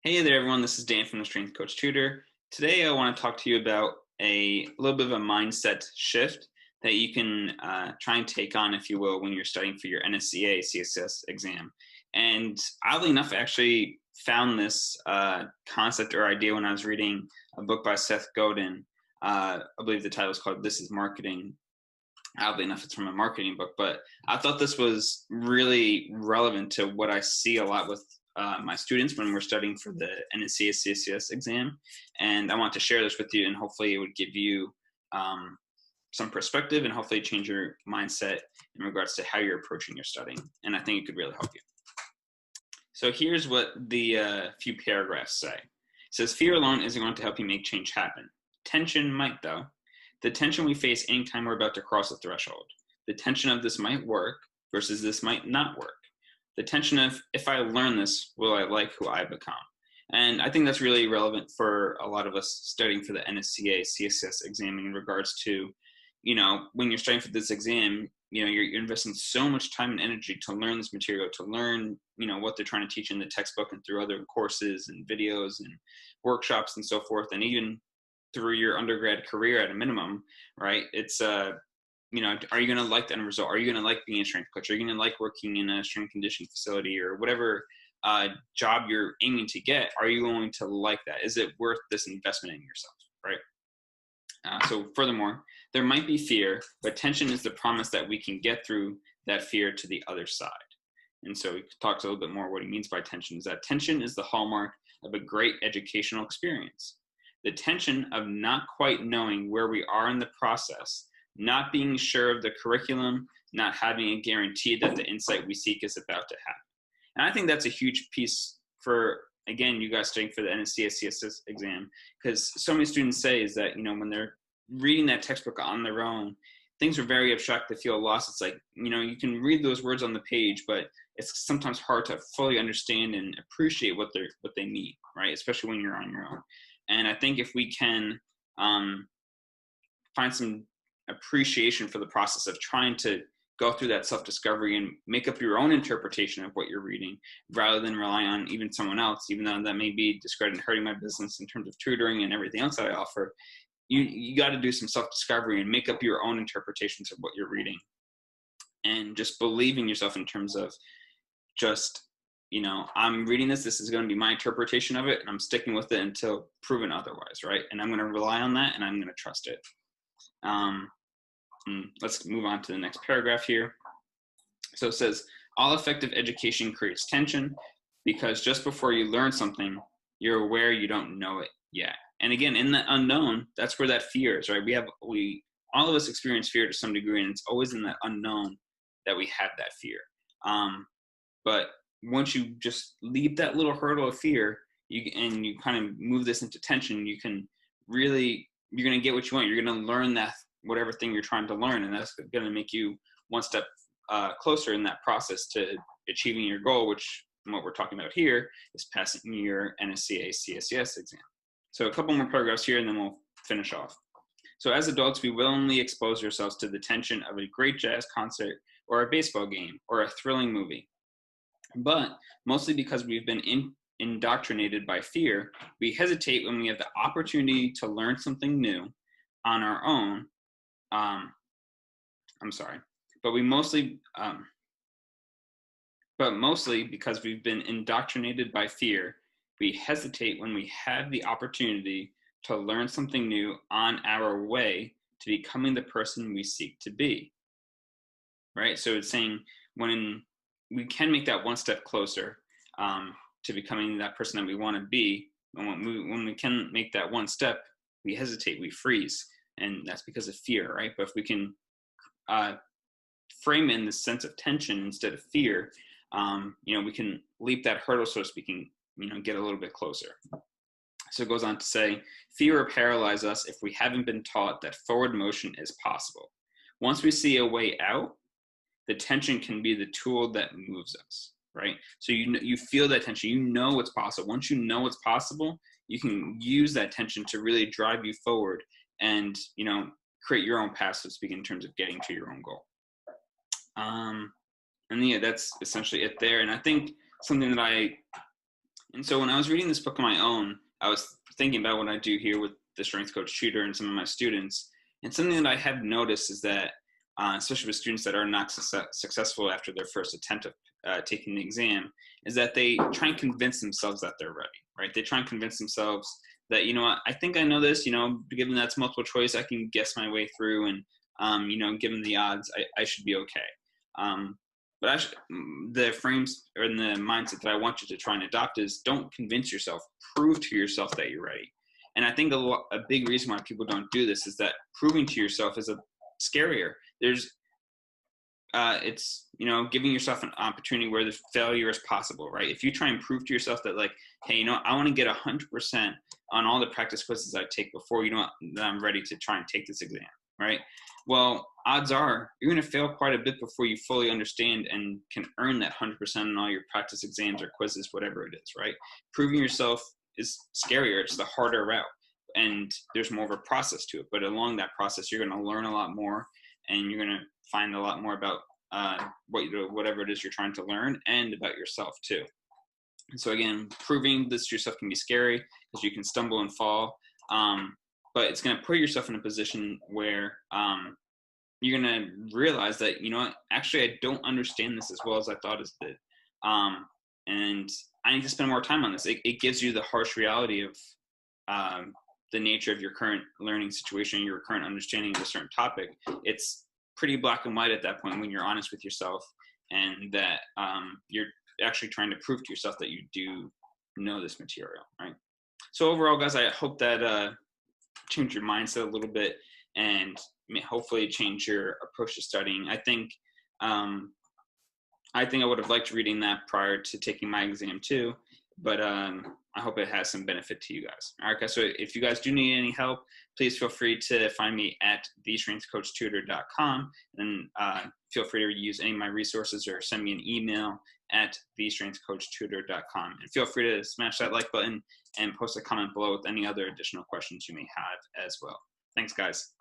Hey there, everyone. This is Dan from the Strength Coach Tutor. Today, I want to talk to you about a little bit of a mindset shift that you can try and take on, if you will, when you're studying for your NSCA CSCS exam. And oddly enough, I actually found this concept or idea when I was reading a book by Seth Godin. I believe the title is called "This Is Marketing." Oddly enough, it's from a marketing book, but I thought this was really relevant to what I see a lot with my students when we're studying for the NSCA CSCS exam. And I want to share this with you, and hopefully it would give you some perspective and hopefully change your mindset in regards to how you're approaching your studying. And I think it could really help you. So here's what the few paragraphs say. It says, fear alone isn't going to help you make change happen. Tension might, though. The tension we face anytime we're about to cross a threshold. The tension of this might work versus this might not work. The tension of, if I learn this, will I like who I become? And I think that's really relevant for a lot of us studying for the NSCA CSCS exam in regards to, when you're studying for this exam, you're investing so much time and energy to learn this material, to learn, what they're trying to teach in the textbook and through other courses and videos and workshops and so forth. And even through your undergrad career at a minimum, right? It's, are you going to like the end result? Are you going to like being a strength coach? Are you going to like working in a strength conditioning facility or whatever job you're aiming to get? Are you going to like that? Is it worth this investment in yourself, right? So furthermore, there might be fear, but tension is the promise that we can get through that fear to the other side. And so he talks a little bit more what he means by tension is that tension is the hallmark of a great educational experience. The tension of not quite knowing where we are in the process, not being sure of the curriculum, not having a guarantee that the insight we seek is about to happen. And I think that's a huge piece for, again, you guys studying for the NSCA CSCS exam, because so many students say is that, when they're reading that textbook on their own, things are very abstract, they feel lost. It's like, you can read those words on the page, but it's sometimes hard to fully understand and appreciate what they mean, right? Especially when you're on your own. And I think if we can find some appreciation for the process of trying to go through that self-discovery and make up your own interpretation of what you're reading, rather than rely on even someone else, even though that may be discrediting, hurting my business in terms of tutoring and everything else that I offer, you got to do some self-discovery and make up your own interpretations of what you're reading. And just believe in yourself in terms of just, I'm reading this is going to be my interpretation of it, and I'm sticking with it until proven otherwise, right? And I'm going to rely on that, and I'm going to trust it. Let's move on to the next paragraph here. So it says, all effective education creates tension because just before you learn something, you're aware you don't know it yet. And again, in the unknown, that's where that fear is, right? All of us experience fear to some degree, and it's always in that unknown that we have that fear. But once you just leave that little hurdle of fear, you kind of move this into tension, you're going to get what you want. You're going to learn that whatever thing you're trying to learn, and that's going to make you one step closer in that process to achieving your goal, which what we're talking about here is passing your NSCA CSCS exam. So a couple more paragraphs here, and then we'll finish off. So as adults, we willingly expose ourselves to the tension of a great jazz concert or a baseball game or a thrilling movie. But mostly because we've been indoctrinated by fear, we hesitate when we have the opportunity to learn something new on our own. But mostly because we've been indoctrinated by fear, we hesitate when we have the opportunity to learn something new on our way to becoming the person we seek to be. Right? So it's saying when we can make that one step closer to becoming that person that we want to be, and when we can make that one step, we hesitate, we freeze, and that's because of fear, right? But if we can frame in the sense of tension instead of fear, we can leap that hurdle, so to speak, and get a little bit closer. So it goes on to say, fear will paralyze us if we haven't been taught that forward motion is possible. Once we see a way out, the tension can be the tool that moves us, right? So you feel that tension, you know what's possible. Once you know what's possible, you can use that tension to really drive you forward and, create your own path, so to speak, in terms of getting to your own goal. And yeah, that's essentially it there. And I think something that I And so when I was reading this book on my own, I was thinking about what I do here with the strength coach tutor and some of my students. And something that I have noticed is that, especially with students that are not successful after their first attempt of taking the exam, is that they try and convince themselves that they're ready, right? They try and convince themselves that, I think I know this, given that's multiple choice, I can guess my way through, and, given the odds, I should be okay. Um, but the frames or the mindset that I want you to try and adopt is don't convince yourself, prove to yourself that you're ready. And I think a big reason why people don't do this is that proving to yourself is scarier. It's giving yourself an opportunity where the failure is possible, right? If you try and prove to yourself that, like, hey, I want to get 100% on all the practice quizzes I take before that I'm ready to try and take this exam, right? Well, odds are you're going to fail quite a bit before you fully understand and can earn that 100% on all your practice exams or quizzes, whatever it is, right? Proving yourself is scarier. It's the harder route, and there's more of a process to it. But along that process, you're going to learn a lot more, and you're going to find a lot more about whatever it is you're trying to learn, and about yourself too. And so again, proving this to yourself can be scary because you can stumble and fall, but it's going to put yourself in a position where you're going to realize that, actually I don't understand this as well as I thought it did, and I need to spend more time on this. It gives you the harsh reality of the nature of your current learning situation, your current understanding of a certain topic. It's pretty black and white at that point when you're honest with yourself, and that you're actually trying to prove to yourself that you do know this material, right? So overall, guys, I hope that change your mindset a little bit, and hopefully change your approach to studying. I think I would have liked reading that prior to taking my exam too, but I hope it has some benefit to you guys. All right, guys, so if you guys do need any help, please feel free to find me at thestrengthcoachtutor.com, and feel free to use any of my resources or send me an email at thestrengthcoachtutor.com. And feel free to smash that like button and post a comment below with any other additional questions you may have as well. Thanks, guys.